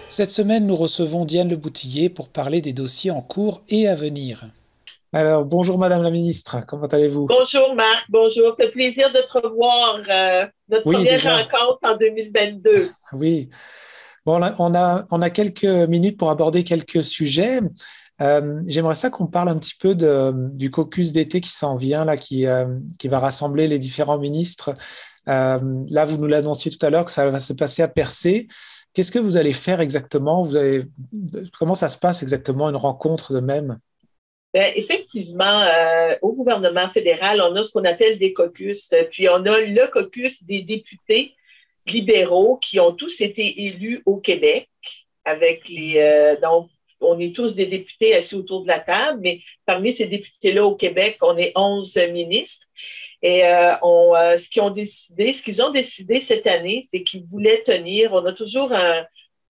Cette semaine, nous recevons Diane Leboutillier pour parler des dossiers en cours et à venir. Alors, bonjour Madame la Ministre, comment allez-vous? Bonjour Marc, bonjour. Ça fait plaisir de te revoir. Notre Oui, première déjà, rencontre en 2022. oui. Bon, on a quelques minutes pour aborder quelques sujets. J'aimerais ça qu'on parle un petit peu du caucus d'été qui s'en vient, là, qui va rassembler les différents ministres. Là, vous nous l'annonciez tout à l'heure que ça va se passer à Percé. Qu'est-ce que vous allez faire exactement? Comment ça se passe exactement, une rencontre de même? Effectivement, au gouvernement fédéral, on a ce qu'on appelle des caucus. Puis on a le caucus des députés libéraux qui ont tous été élus au Québec avec donc, on est tous des députés assis autour de la table, mais parmi ces députés-là au Québec, on est 11 ministres. Et ce qu'ils ont décidé cette année, c'est qu'ils voulaient tenir, on a toujours euh,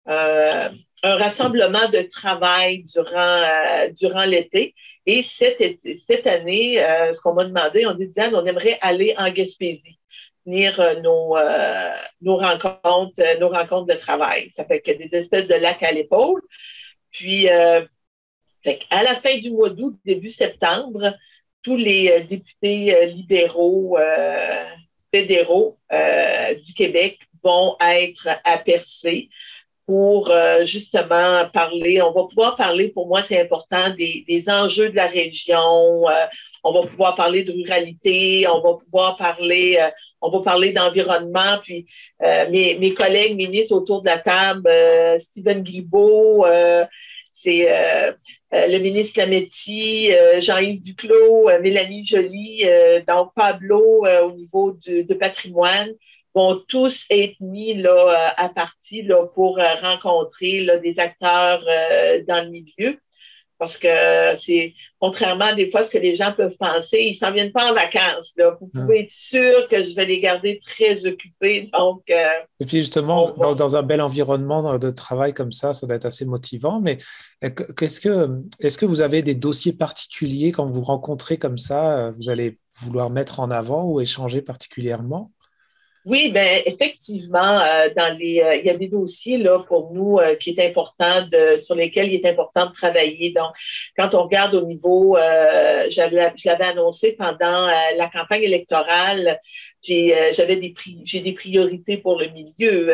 un rassemblement de travail durant l'été. Et cette année, ce qu'on m'a demandé, on dit, Diane, on aimerait aller en Gaspésie, tenir nos rencontres de travail. Ça fait que des espèces de lacs à l'épaule. Puis, à la fin du mois d'août, début septembre, tous les députés libéraux fédéraux du Québec vont être aperçus pour justement parler. On va pouvoir parler, pour moi, c'est important, des enjeux de la région. On va pouvoir parler de ruralité, on va parler d'environnement. Puis mes collègues ministres autour de la table, Stephen Guilbeault, c'est le ministre Lametti, Jean-Yves Duclos, Mélanie Joly, donc Pablo au niveau de patrimoine vont tous être mis là, à partie là, pour rencontrer là, des acteurs dans le milieu. Parce que c'est contrairement à des fois ce que les gens peuvent penser, ils s'en viennent pas en vacances. Là. Vous pouvez être sûr que je vais les garder très occupés. Donc, Et puis justement, on va. dans un bel environnement de travail comme ça doit être assez motivant. Mais est-ce que vous avez des dossiers particuliers quand vous rencontrez comme ça, vous allez vouloir mettre en avant ou échanger particulièrement? Oui, ben effectivement, il y a des dossiers là pour nous qui est important sur lesquels il est important de travailler. Donc, quand on regarde au niveau, je l'avais annoncé pendant la campagne électorale, j'ai des priorités pour le milieu.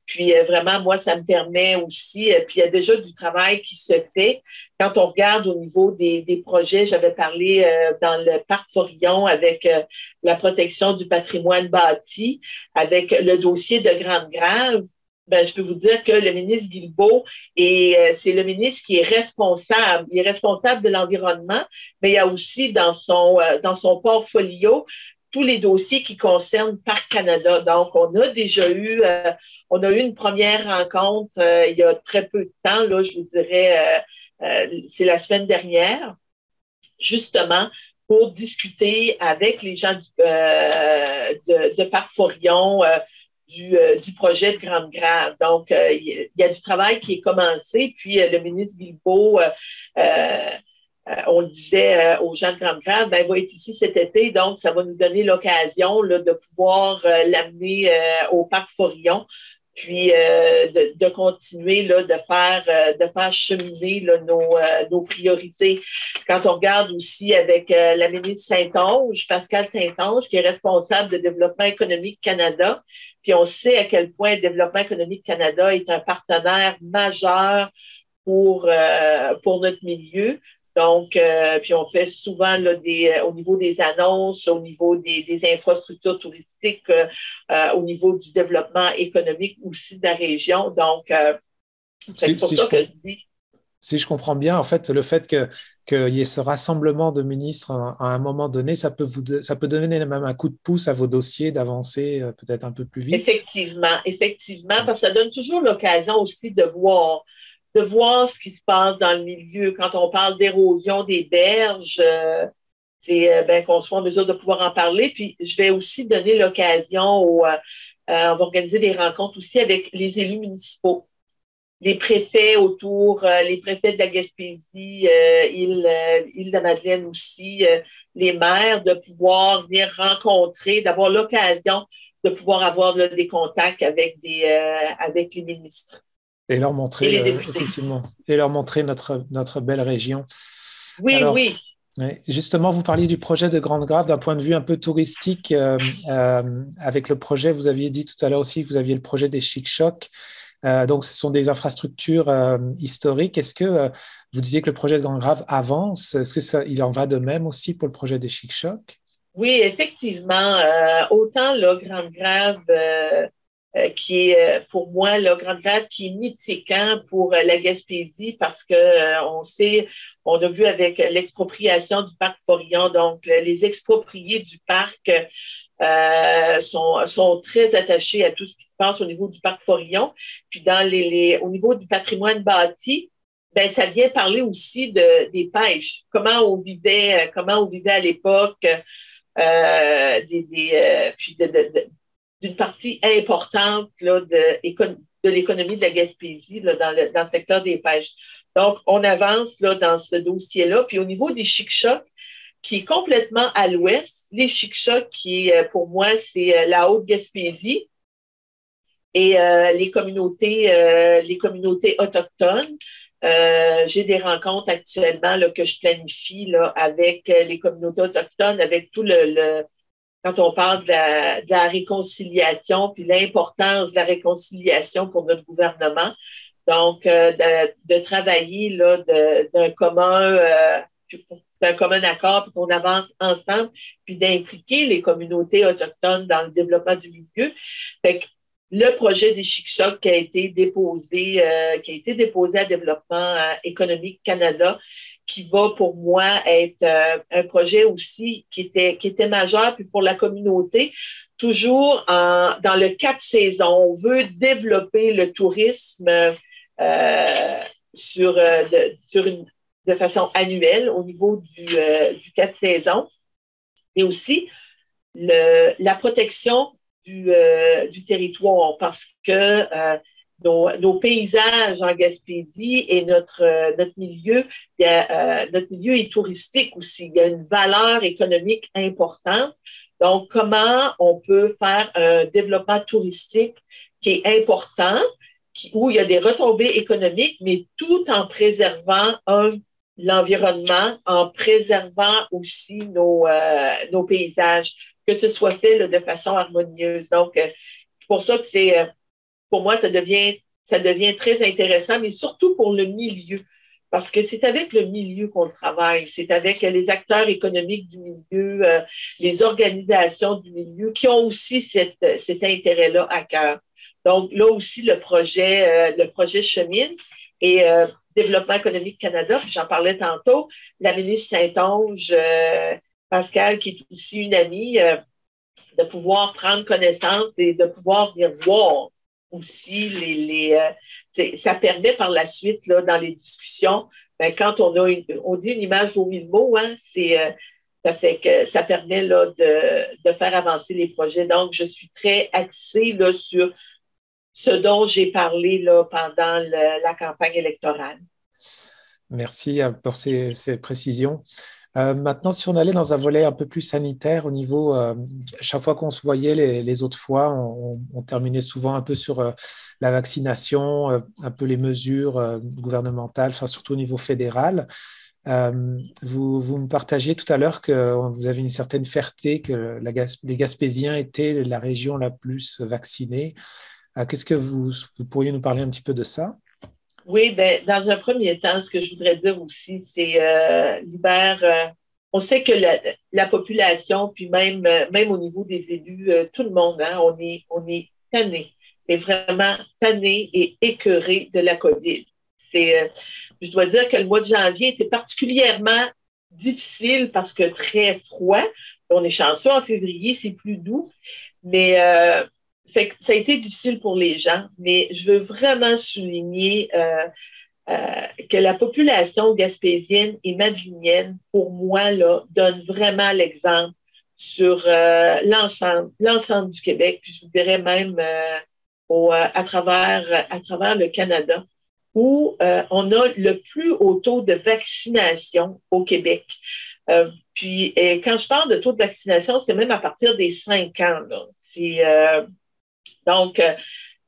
Puis vraiment, moi, ça me permet aussi. Puis il y a déjà du travail qui se fait. Quand on regarde au niveau des projets, j'avais parlé dans le parc Forillon avec la protection du patrimoine bâti avec le dossier de Grande-Grave, ben, je peux vous dire que le ministre Guilbeault, c'est le ministre qui est responsable. Il est responsable de l'environnement, mais il y a aussi dans son portfolio tous les dossiers qui concernent Parc Canada. Donc, on a eu une première rencontre il y a très peu de temps, là, je vous dirais, c'est la semaine dernière, justement pour discuter avec les gens de Parc Forillon du projet de Grande Grave. Donc, il y a du travail qui est commencé, puis le ministre Guilbeault, on le disait aux gens de Grande Grave, ben, il va être ici cet été, donc ça va nous donner l'occasion là, de pouvoir l'amener au Parc Forillon puis de continuer là, de faire cheminer là, nos priorités. Quand on regarde aussi avec la ministre Saint-Onge, Pascal Saint-Onge, qui est responsable de Développement économique Canada, puis on sait à quel point Développement économique Canada est un partenaire majeur pour notre milieu. Donc, puis on fait souvent là, au niveau des annonces, au niveau des infrastructures touristiques, au niveau du développement économique aussi de la région. Donc, c'est Si, pour si je, ça que com- je dis Si je comprends bien, en fait, le fait qu'il y ait ce rassemblement de ministres à un moment donné, ça peut donner même un coup de pouce à vos dossiers d'avancer peut-être un peu plus vite. effectivement, parce que ça donne toujours l'occasion aussi de voir ce qui se passe dans le milieu. Quand on parle d'érosion des berges, c'est ben, qu'on soit en mesure de pouvoir en parler. Puis, je vais aussi donner l'occasion on va organiser des rencontres aussi avec les élus municipaux, les préfets les préfets de la Gaspésie, île de Madeleine aussi, les maires, de pouvoir venir rencontrer, d'avoir l'occasion de pouvoir avoir là, des contacts avec avec les ministres. Et leur et montrer, les députés. effectivement, et leur montrer notre belle région. Oui, Alors, oui. ouais, justement, vous parliez du projet de Grande Grave d'un point de vue un peu touristique. Avec le projet, vous aviez dit tout à l'heure aussi que vous aviez le projet des Chic-Chocs. Donc, ce sont des infrastructures historiques. Est-ce que vous disiez que le projet de Grande Grave avance? Est-ce que il en va de même aussi pour le projet des Chic-Chocs? Oui, effectivement. Autant là, Grande Grave, qui est pour moi, là, Grande Grave, qui est mythique hein, pour la Gaspésie, parce que on sait, on a vu avec l'expropriation du parc Forillon, donc les expropriés du parc sont très attachés à tout ce qui se passe au niveau du parc Forillon. Puis au niveau du patrimoine bâti, ben ça vient parler aussi des pêches, comment on vivait à l'époque, puis d'une partie importante là, de l'économie de la Gaspésie là, dans le secteur des pêches. Donc, on avance là, dans ce dossier-là. Puis au niveau des Chic-Chocs, qui est complètement à l'ouest, les Chic-Chocs, qui est pour moi, c'est la Haute-Gaspésie et les communautés autochtones. J'ai des rencontres actuellement là, que je planifie là, avec les communautés autochtones, avec tout quand on parle de la réconciliation, puis l'importance de la réconciliation pour notre gouvernement. Donc, de travailler là, d'un commun accord, puis qu'on avance ensemble, puis d'impliquer les communautés autochtones dans le développement du milieu. Fait que le projet des Chic-Chocs qui a été déposé à Développement économique Canada, qui va pour moi être un projet aussi qui était majeur puis pour la communauté, toujours dans le 4 saisons. On veut développer le tourisme de façon annuelle au niveau du 4 saisons et aussi la protection du territoire parce que nos paysages en Gaspésie et notre milieu, notre milieu est touristique aussi. Il y a une valeur économique importante. Donc, comment on peut faire un développement touristique qui est important, où il y a des retombées économiques, mais tout en préservant l'environnement, en préservant aussi nos paysages, que ce soit fait là, de façon harmonieuse. Donc, c'est pour ça que pour moi, ça devient très intéressant, mais surtout pour le milieu. Parce que c'est avec le milieu qu'on travaille, c'est avec les acteurs économiques du milieu, les organisations du milieu qui ont aussi cet intérêt-là à cœur. Donc, là aussi, le projet chemine et Développement économique Canada, puis j'en parlais tantôt, la ministre Saint-Onge, Pascal, qui est aussi une amie, de pouvoir prendre connaissance et de pouvoir venir voir aussi ça permet par la suite, là, dans les discussions, ben, quand on dit une image vaut 1000 mots, hein, ça fait que ça permet là, de faire avancer les projets. Donc, je suis très axée là, sur ce dont j'ai parlé là, pendant la campagne électorale. Merci pour ces précisions. Maintenant, si on allait dans un volet un peu plus sanitaire au niveau, chaque fois qu'on se voyait les autres fois, on terminait souvent un peu sur la vaccination, un peu les mesures gouvernementales, enfin, surtout au niveau fédéral. Vous me partagiez tout à l'heure que vous avez une certaine fierté que les Gaspésiens étaient la région la plus vaccinée. Qu'est-ce que vous pourriez nous parler un petit peu de ça? Oui, ben, dans un premier temps, ce que je voudrais dire aussi, c'est l'hiver. On sait que la population, puis même au niveau des élus, tout le monde, hein, on est tanné, mais vraiment tanné et écœuré de la COVID. Je dois dire que le mois de janvier était particulièrement difficile parce que très froid. On est chanceux en février, c'est plus doux, mais fait que ça a été difficile pour les gens, mais je veux vraiment souligner que la population gaspésienne et madelinienne, pour moi, là, donne vraiment l'exemple sur l'ensemble du Québec, puis je vous dirais même à travers le Canada, où on a le plus haut taux de vaccination au Québec. Et quand je parle de taux de vaccination, c'est même à partir des 5 ans. Là. Donc,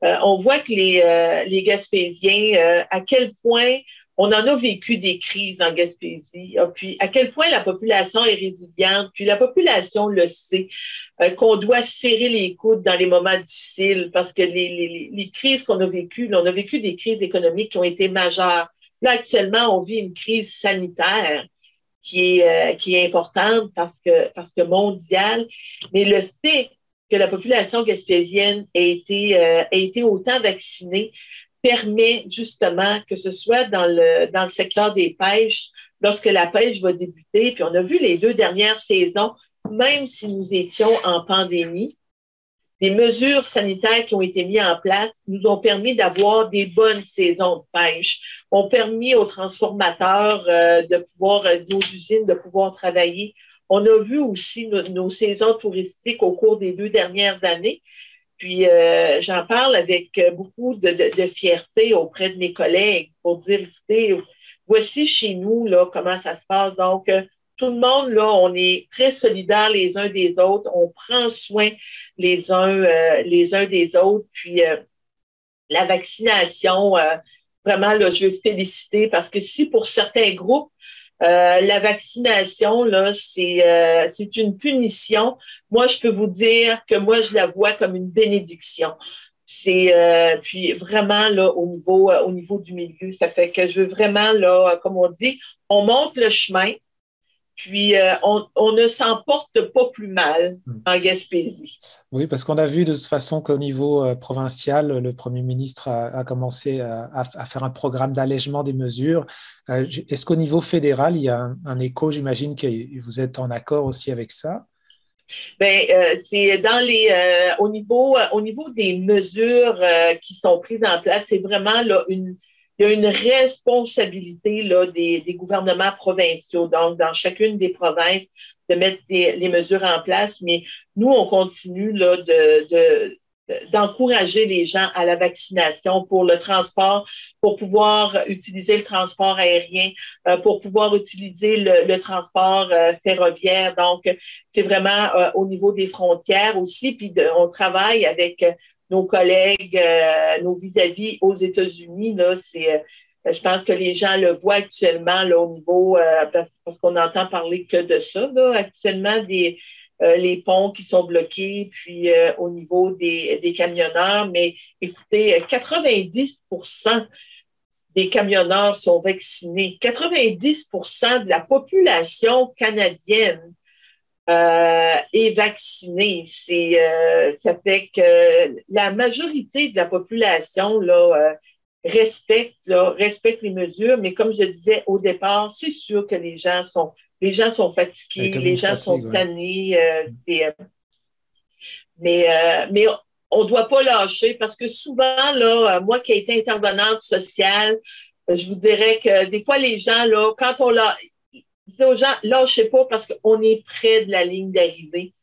on voit que les Gaspésiens, à quel point on en a vécu des crises en Gaspésie, puis à quel point la population est résiliente, puis la population le sait, qu'on doit serrer les coudes dans les moments difficiles parce que les crises qu'on a vécues, là, on a vécu des crises économiques qui ont été majeures. Là, actuellement, on vit une crise sanitaire qui est importante parce que mondiale, mais le fait que la population gaspésienne ait été autant vaccinée permet justement que ce soit dans le secteur des pêches, lorsque la pêche va débuter, puis on a vu les 2 dernières saisons, même si nous étions en pandémie, les mesures sanitaires qui ont été mises en place nous ont permis d'avoir des bonnes saisons de pêche, ont permis aux transformateurs nos usines de pouvoir travailler. On a vu aussi nos saisons touristiques au cours des 2 dernières années. Puis, j'en parle avec beaucoup de fierté auprès de mes collègues pour dire, écoutez, voici chez nous là, comment ça se passe. Donc, tout le monde, là, on est très solidaires les uns des autres. On prend soin les uns des autres. Puis, la vaccination, vraiment, là, je veux féliciter parce que si pour certains groupes, la vaccination, là, c'est une punition. Moi, je peux vous dire que moi, je la vois comme une bénédiction. Puis vraiment, là, au niveau du milieu, ça fait que je veux vraiment, là, comme on dit, on monte le chemin, puis on ne s'en porte pas plus mal en Gaspésie. Oui, parce qu'on a vu de toute façon qu'au niveau provincial, le Premier ministre a commencé à faire un programme d'allègement des mesures. Est-ce qu'au niveau fédéral, il y a un écho? J'imagine que vous êtes en accord aussi avec ça. Ben, c'est au niveau des mesures qui sont prises en place, c'est vraiment là il y a une responsabilité là des gouvernements provinciaux, donc dans chacune des provinces de mettre les mesures en place, mais nous on continue là d'encourager les gens à la vaccination pour le transport, pour pouvoir utiliser le transport aérien, pour pouvoir utiliser le transport ferroviaire. Donc, c'est vraiment au niveau des frontières aussi. Puis, on travaille avec nos collègues, nos vis-à-vis aux États-Unis. Là, je pense que les gens le voient actuellement là, au niveau, parce qu'on entend parler que de ça, là, actuellement, les ponts qui sont bloqués, puis au niveau des camionneurs. Mais écoutez, 90% des camionneurs sont vaccinés. 90% de la population canadienne est vaccinée. Ça fait que la majorité de la population là, respecte les mesures, mais comme je disais au départ, c'est sûr que les gens sont fatigués, les gens sont tannés, mais on ne doit pas lâcher parce que souvent, là, moi qui ai été intervenante sociale, je vous dirais que des fois, les gens, là, quand on dit aux gens, lâchez pas parce qu'on est près de la ligne d'arrivée.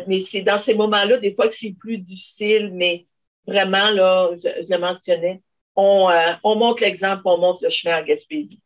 Mais c'est dans ces moments-là, des fois, que c'est plus difficile, mais vraiment, là, je le mentionnais, on montre l'exemple, on montre le chemin en Gaspésie.